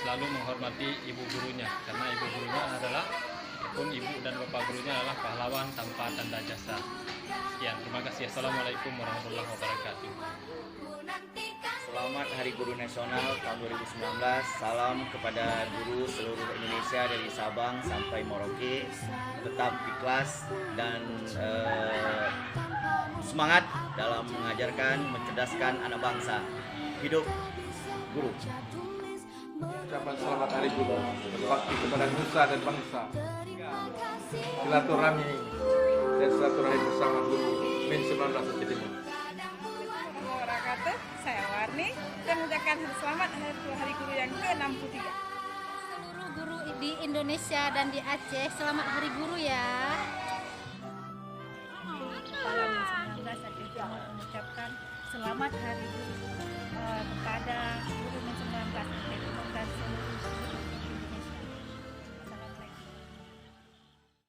selalu menghormati ibu gurunya, karena ibu gurunya adalah pun ibu dan bapak gurunya adalah pahlawan tanpa tanda jasa. Sekian, terima kasih. Assalamualaikum warahmatullahi wabarakatuh. Selamat Hari Guru Nasional tahun 2019. Salam kepada guru seluruh Indonesia dari Sabang sampai Merauke. Tetap ikhlas dan semangat dalam mengajarkan, mencerdaskan anak bangsa. Hidup guru. Ucapan selamat Hari Guru berbakti kepada nusa dan bangsa. Silaturahmi dan silaturahmi bersama guru Min 19 Citimun. Saya Warni dan mengucapkan selamat Hari Guru yang ke-63. Seluruh guru di Indonesia dan di Aceh, selamat Hari Guru ya.